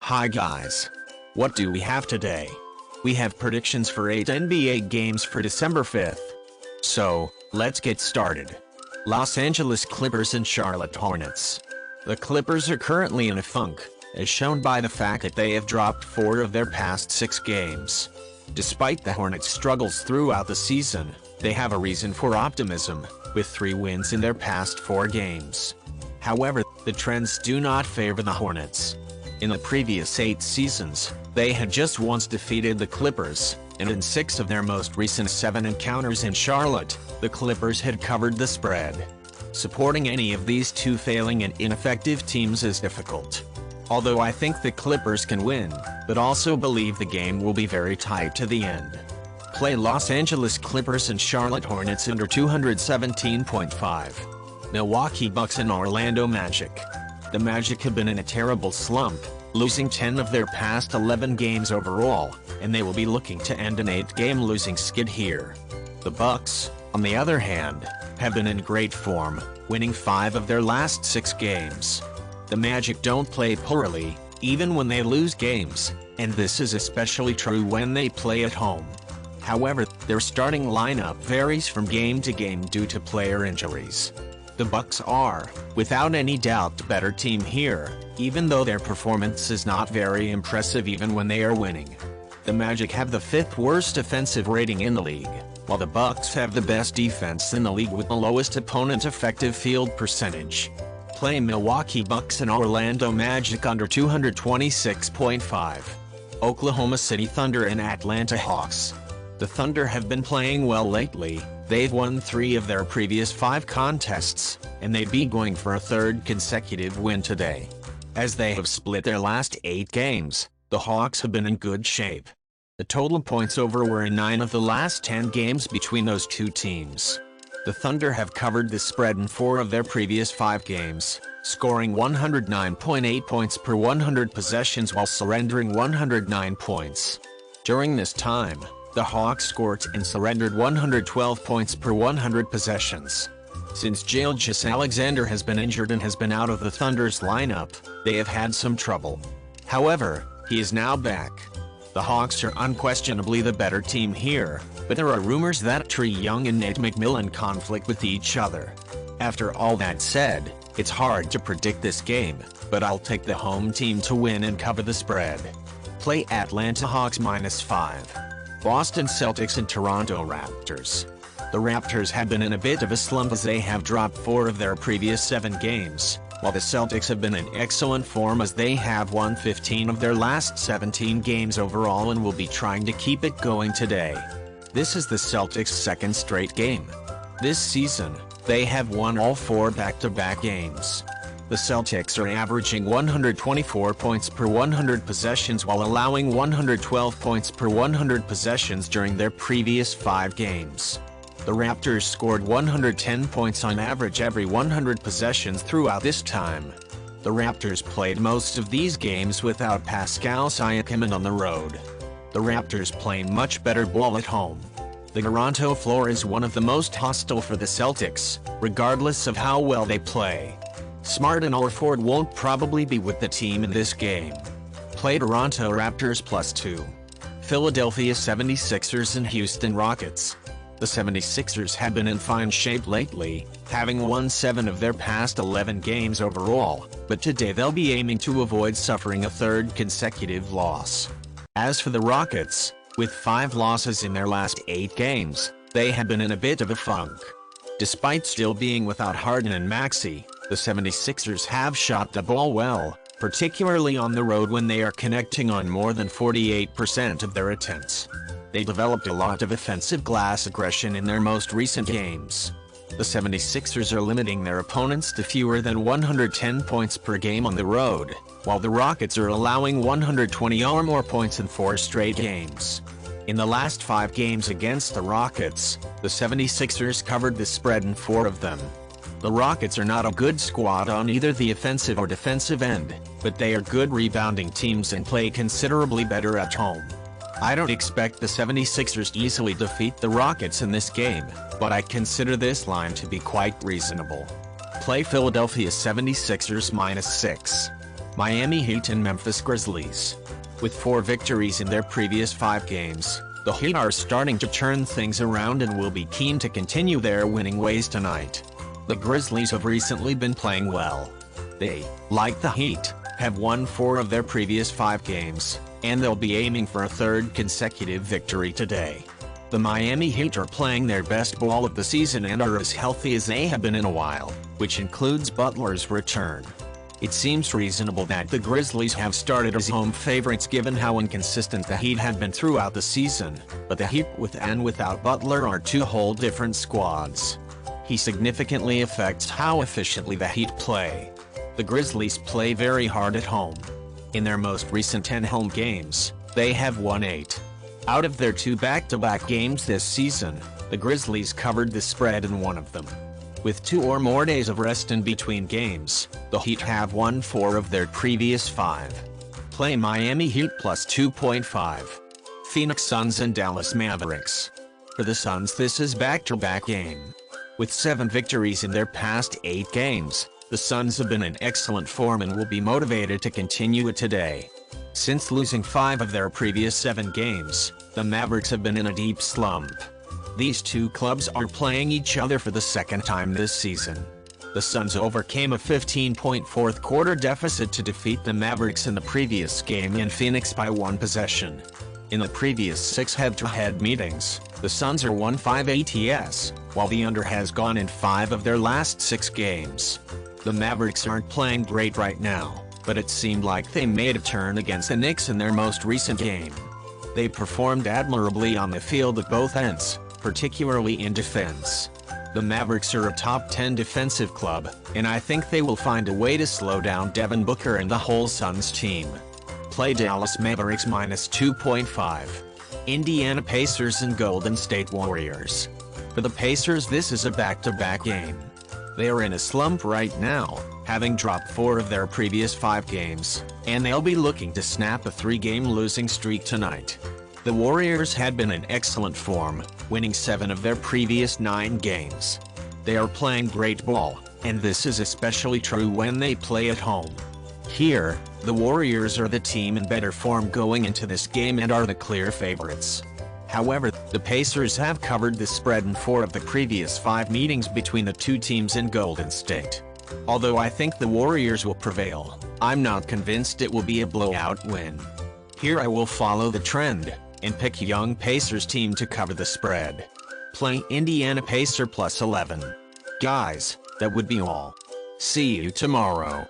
Hi guys. What do we have today? We have predictions for 8 NBA games for December 5th. So, let's get started. Los Angeles Clippers and Charlotte Hornets. The Clippers are currently in a funk, as shown by the fact that they have dropped 4 of their past 6 games. Despite the Hornets' struggles throughout the season, they have a reason for optimism, with 3 wins in their past 4 games. However, the trends do not favor the Hornets. In the previous 8 seasons, they had just once defeated the Clippers, and in 6 of their most recent 7 encounters in Charlotte, the Clippers had covered the spread. Supporting any of these 2 failing and ineffective teams is difficult. Although I think the Clippers can win, but also believe the game will be very tight to the end. Play Los Angeles Clippers and Charlotte Hornets under 217.5. Milwaukee Bucks and Orlando Magic. The Magic have been in a terrible slump, losing 10 of their past 11 games overall, and they will be looking to end an 8-game losing skid here. The Bucks, on the other hand, have been in great form, winning 5 of their last 6 games. The Magic don't play poorly, even when they lose games, and this is especially true when they play at home. However, their starting lineup varies from game to game due to player injuries. The Bucks are, without any doubt, the better team here, even though their performance is not very impressive even when they are winning. The Magic have the 5th worst offensive rating in the league, while the Bucks have the best defense in the league with the lowest opponent effective field percentage. Play Milwaukee Bucks and Orlando Magic under 226.5. Oklahoma City Thunder and Atlanta Hawks. The Thunder have been playing well lately. They've won 3 of their previous 5 contests, and they'd be going for a 3rd consecutive win today. As they have split their last 8 games, the Hawks have been in good shape. The total points over were in 9 of the last 10 games between those 2 teams. The Thunder have covered the spread in 4 of their previous 5 games, scoring 109.8 points per 100 possessions while surrendering 109 points. During this time, the Hawks scored and surrendered 112 points per 100 possessions. Since Gilgeous-Alexander has been injured and has been out of the Thunder's lineup, they have had some trouble. However, he is now back. The Hawks are unquestionably the better team here, but there are rumors that Trae Young and Nate McMillan conflict with each other. After all that said, it's hard to predict this game, but I'll take the home team to win and cover the spread. Play Atlanta Hawks -5. Boston Celtics and Toronto Raptors. The Raptors have been in a bit of a slump as they have dropped 4 of their previous 7 games, while the Celtics have been in excellent form as they have won 15 of their last 17 games overall and will be trying to keep it going today. This is the Celtics' 2nd straight game. This season, they have won all 4 back-to-back games. The Celtics are averaging 124 points per 100 possessions while allowing 112 points per 100 possessions during their previous 5 games. The Raptors scored 110 points on average every 100 possessions throughout this time. The Raptors played most of these games without Pascal Siakam and on the road. The Raptors play much better ball at home. The Toronto floor is one of the most hostile for the Celtics, regardless of how well they play. Smart and Horford won't probably be with the team in this game. Play Toronto Raptors +2. Philadelphia 76ers and Houston Rockets. The 76ers have been in fine shape lately, having won 7 of their past 11 games overall, but today they'll be aiming to avoid suffering a 3rd consecutive loss. As for the Rockets, with 5 losses in their last 8 games, they have been in a bit of a funk. Despite still being without Harden and Maxey, the 76ers have shot the ball well, particularly on the road when they are connecting on more than 48% of their attempts. They developed a lot of offensive glass aggression in their most recent games. The 76ers are limiting their opponents to fewer than 110 points per game on the road, while the Rockets are allowing 120 or more points in 4 straight games. In the last 5 games against the Rockets, the 76ers covered the spread in 4 of them. The Rockets are not a good squad on either the offensive or defensive end, but they are good rebounding teams and play considerably better at home. I don't expect the 76ers to easily defeat the Rockets in this game, but I consider this line to be quite reasonable. Play Philadelphia 76ers -6. Miami Heat and Memphis Grizzlies. With 4 victories in their previous 5 games, the Heat are starting to turn things around and will be keen to continue their winning ways tonight. The Grizzlies have recently been playing well. They, like the Heat, have won 4 of their previous 5 games, and they'll be aiming for a 3rd consecutive victory today. The Miami Heat are playing their best ball of the season and are as healthy as they have been in a while, which includes Butler's return. It seems reasonable that the Grizzlies have started as home favorites given how inconsistent the Heat have been throughout the season, but the Heat with and without Butler are 2 whole different squads. He significantly affects how efficiently the Heat play. The Grizzlies play very hard at home. In their most recent 10 home games, they have won 8. Out of their 2 back-to-back games this season, the Grizzlies covered the spread in one of them. With 2 or more days of rest in between games, the Heat have won 4 of their previous 5. Play Miami Heat plus 2.5. Phoenix Suns and Dallas Mavericks. For the Suns, this is back-to-back game. With 7 victories in their past 8 games, the Suns have been in excellent form and will be motivated to continue it today. Since losing 5 of their previous 7 games, the Mavericks have been in a deep slump. These 2 clubs are playing each other for the 2nd time this season. The Suns overcame a 15-point fourth-quarter deficit to defeat the Mavericks in the previous game in Phoenix by 1 possession. In the previous 6 head-to-head meetings, the Suns are 1-5 ATS, while the under has gone in 5 of their last 6 games. The Mavericks aren't playing great right now, but it seemed like they made a turn against the Knicks in their most recent game. They performed admirably on the field at both ends, particularly in defense. The Mavericks are a top 10 defensive club, and I think they will find a way to slow down Devin Booker and the whole Suns team. Play Dallas Mavericks minus 2.5. Indiana Pacers and Golden State Warriors. For the Pacers, this is a back-to-back game. They are in a slump right now, having dropped 4 of their previous 5 games, and they'll be looking to snap a 3-game losing streak tonight. The Warriors had been in excellent form, winning 7 of their previous 9 games. They are playing great ball, and this is especially true when they play at home. Here, the Warriors are the team in better form going into this game and are the clear favorites. However, the Pacers have covered the spread in 4 of the previous 5 meetings between the 2 teams in Golden State. Although I think the Warriors will prevail, I'm not convinced it will be a blowout win. Here I will follow the trend and pick a young Pacers team to cover the spread. Play Indiana Pacer plus 11. Guys, that would be all. See you tomorrow.